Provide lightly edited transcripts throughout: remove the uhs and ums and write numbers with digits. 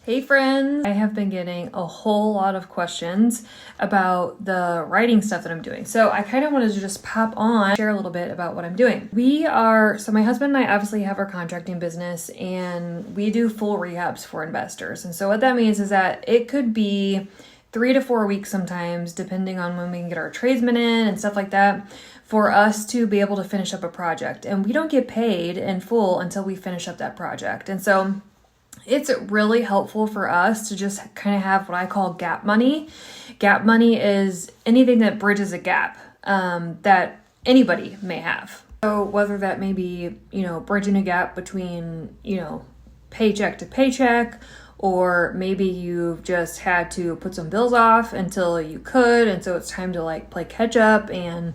Hey friends! I have been getting a whole lot of questions about the writing stuff that I'm doing. So I kind of wanted to just pop on, share a little bit about what I'm doing. So my husband and I obviously have our contracting business and we do full rehabs for investors. And so what that means is that it could be 3 to 4 weeks sometimes, depending on when we can get our tradesmen in and stuff like that, for us to be able to finish up a project. And we don't get paid in full until we finish up that project. And so it's really helpful for us to just kind of have what I call gap money. Gap money is anything that bridges a gap that anybody may have. So whether that may be, bridging a gap between, paycheck to paycheck, or maybe you've just had to put some bills off until you could, and so it's time to play catch up and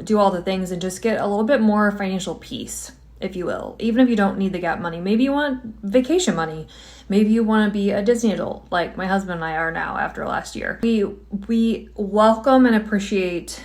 do all the things and just get a little bit more financial peace, if you will. Even if you don't need the gap money, maybe you want vacation money, maybe you want to be a Disney adult like my husband and I are now after last year. We welcome and appreciate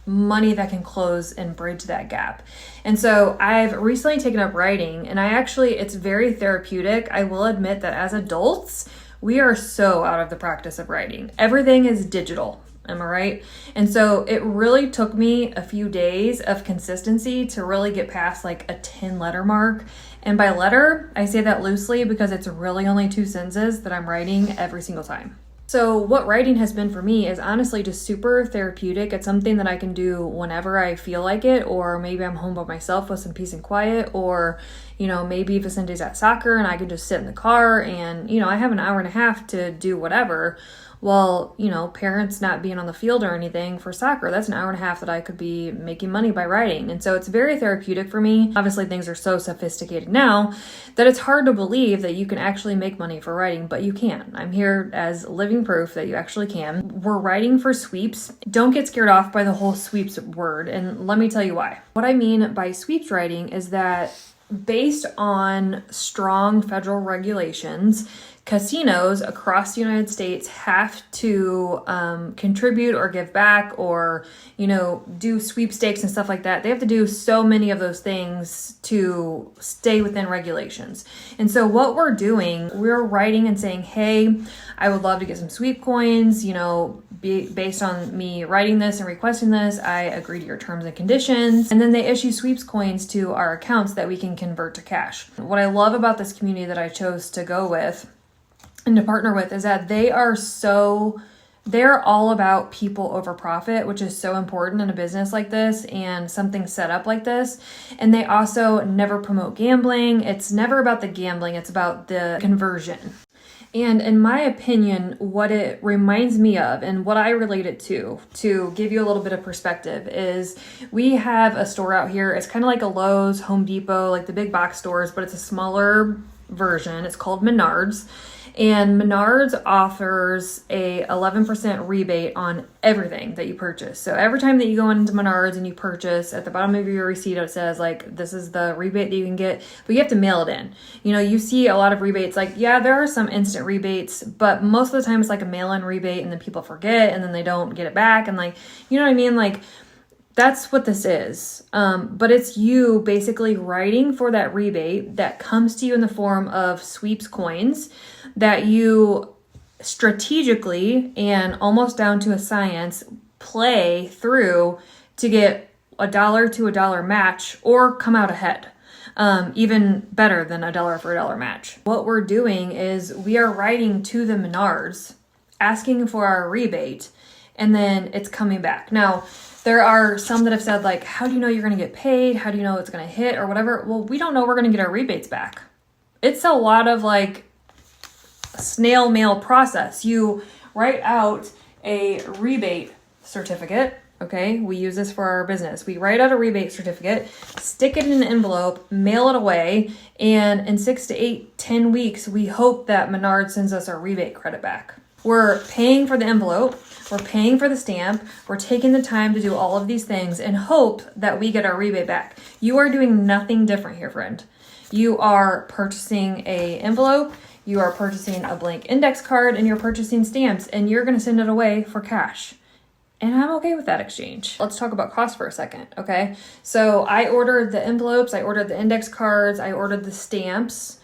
money that can close and bridge that gap. And so I've recently taken up writing, and it's very therapeutic. I will admit that as adults, we are so out of the practice of writing. Everything is digital. Am I right? And so it really took me a few days of consistency to really get past a 10-letter mark. And by letter, I say that loosely because it's really only 2 sentences that I'm writing every single time. So what writing has been for me is honestly just super therapeutic. It's something that I can do whenever I feel like it, or maybe I'm home by myself with some peace and quiet, or, maybe Vicente's at soccer and I can just sit in the car and, I have an hour and a half to do whatever. Well, parents not being on the field or anything for soccer, that's an hour and a half that I could be making money by writing. And so it's very therapeutic for me. Obviously, things are so sophisticated now that it's hard to believe that you can actually make money for writing, but you can. I'm here as living proof that you actually can. We're writing for sweeps. Don't get scared off by the whole sweeps word, and let me tell you why. What I mean by sweeps writing is that based on strong federal regulations, casinos across the United States have to contribute or give back or, do sweepstakes and stuff like that. They have to do so many of those things to stay within regulations. And so what we're doing, we're writing and saying, hey, I would love to get some sweep coins, based on me writing this and requesting this, I agree to your terms and conditions. And then they issue sweeps coins to our accounts that we can convert to cash. What I love about this community that I chose to go with and to partner with is that they're all about people over profit, which is so important in a business like this and something set up like this. And they also never promote gambling. It's never about the gambling, it's about the conversion. And in my opinion, what it reminds me of and what I relate it to give you a little bit of perspective, is we have a store out here. It's kind of like a Lowe's, Home Depot, like the big box stores, but it's a smaller version. It's called Menards. And Menards offers a 11% rebate on everything that you purchase. So every time that you go into Menards and you purchase, at the bottom of your receipt, it says this is the rebate that you can get, but you have to mail it in. You see a lot of rebates, there are some instant rebates, but most of the time it's a mail-in rebate and then people forget and then they don't get it back. And you know what I mean? That's what this is. But it's you basically writing for that rebate that comes to you in the form of sweeps coins that you strategically and almost down to a science play through to get $1 to $1 match or come out ahead. Even better than $1 for $1 match. What we're doing is we are writing to the Menards, asking for our rebate, and then it's coming back. Now, there are some that have said, how do you know you're going to get paid? How do you know it's going to hit or whatever? Well, we don't know we're going to get our rebates back. It's a lot of snail mail process. You write out a rebate certificate. Okay, we use this for our business. We write out a rebate certificate, stick it in an envelope, mail it away, and in 6 to 8, 10 weeks, we hope that Menards sends us our rebate credit back. We're paying for the envelope, we're paying for the stamp, we're taking the time to do all of these things in hope that we get our rebate back. You are doing nothing different here, friend. You are purchasing an envelope, you are purchasing a blank index card, and you're purchasing stamps, and you're going to send it away for cash. And I'm okay with that exchange. Let's talk about cost for a second, okay? So I ordered the envelopes, I ordered the index cards, I ordered the stamps,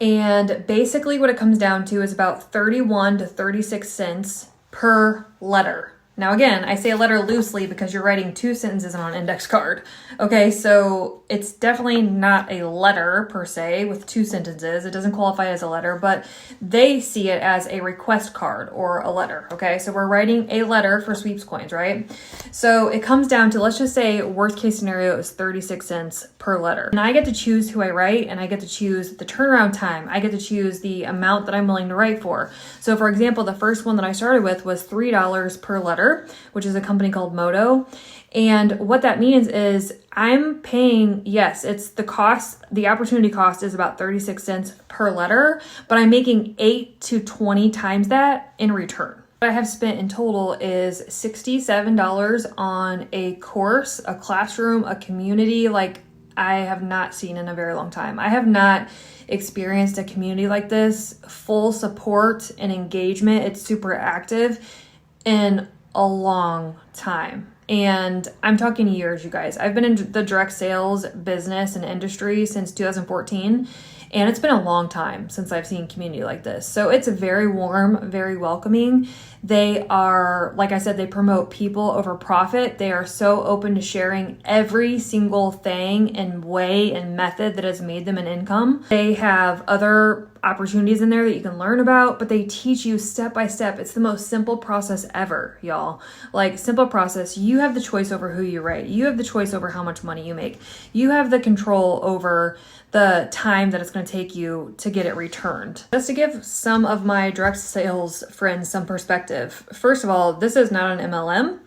And basically what it comes down to is about 31 to 36 cents per letter. Now again, I say a letter loosely because you're writing 2 sentences on an index card. Okay, so it's definitely not a letter per se with 2 sentences. It doesn't qualify as a letter, but they see it as a request card or a letter. Okay, so we're writing a letter for sweeps coins, right? So it comes down to, let's just say worst case scenario is 36 cents per letter. And I get to choose who I write, and I get to choose the turnaround time. I get to choose the amount that I'm willing to write for. So for example, the first one that I started with was $3 per letter, which is a company called Modo. And what that means is I'm paying, yes, it's the cost, the opportunity cost is about 36 cents per letter, but I'm making 8 to 20 times that in return. What I have spent in total is $67 on a course, a classroom, a community like I have not seen in a very long time. I have not experienced a community like this, full support and engagement. It's super active in a long time. And I'm talking years, you guys. I've been in the direct sales business and industry since 2014, and it's been a long time since I've seen community like this. So it's very warm, very welcoming. They are, like I said, they promote people over profit. They are so open to sharing every single thing and way and method that has made them an income. They have other opportunities in there that you can learn about, but they teach you step by step. It's the most simple process ever, y'all. Like, simple process. You have the choice over who you write. You have the choice over how much money you make. You have the control over the time that it's going to take you to get it returned. Just to give some of my direct sales friends some perspective. First of all, this is not an MLM.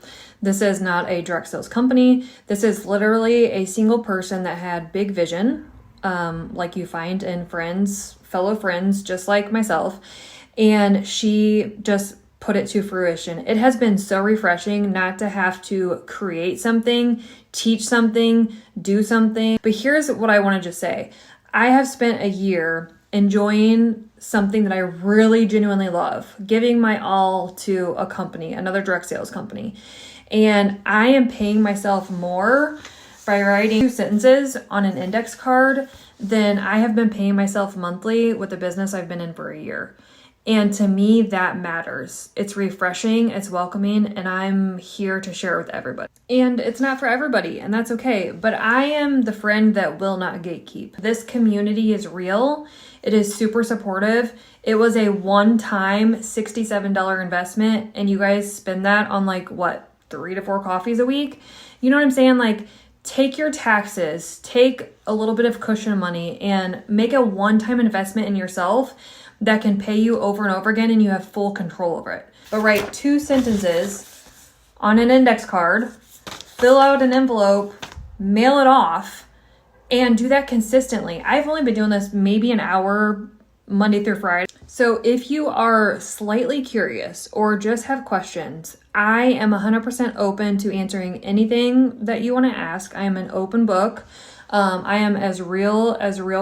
This is not a direct sales company. This is literally a single person that had big vision, like you find in friends, fellow friends, just like myself. And she just put it to fruition. It has been so refreshing not to have to create something, teach something, do something. But here's what I want to just say. I have spent a year enjoying something that I really genuinely love, giving my all to a company, another direct sales company. And I am paying myself more by writing 2 sentences on an index card than I have been paying myself monthly with the business I've been in for a year. And to me, that matters. It's refreshing, it's welcoming, and I'm here to share with everybody. And it's not for everybody, and that's okay. But I am the friend that will not gatekeep. This community is real. It is super supportive. It was a one-time $67 investment, and you guys spend that on like, what, 3 to 4 coffees a week? You know what I'm saying? Like, take your taxes, take a little bit of cushion money, and make a one-time investment in yourself that can pay you over and over again, and you have full control over it. But write 2 sentences on an index card, fill out an envelope, mail it off, and do that consistently. I've only been doing this maybe an hour Monday through Friday. So if you are slightly curious or just have questions, I am 100% open to answering anything that you want to ask. I am an open book. I am as real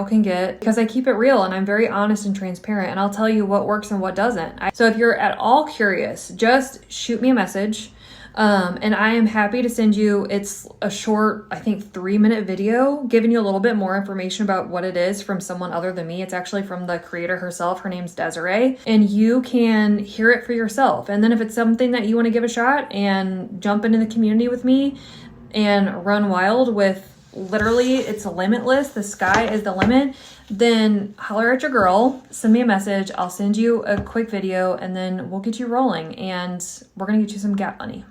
can get because I keep it real and I'm very honest and transparent, and I'll tell you what works and what doesn't. So if you're at all curious, just shoot me a message. And I am happy to send you, it's a short, I think 3-minute video giving you a little bit more information about what it is from someone other than me. It's actually from the creator herself. Her name's Desiree, and you can hear it for yourself. And then if it's something that you want to give a shot and jump into the community with me and run wild with, literally it's limitless, the sky is the limit, then holler at your girl, send me a message, I'll send you a quick video, and then we'll get you rolling, and we're gonna get you some Gap money.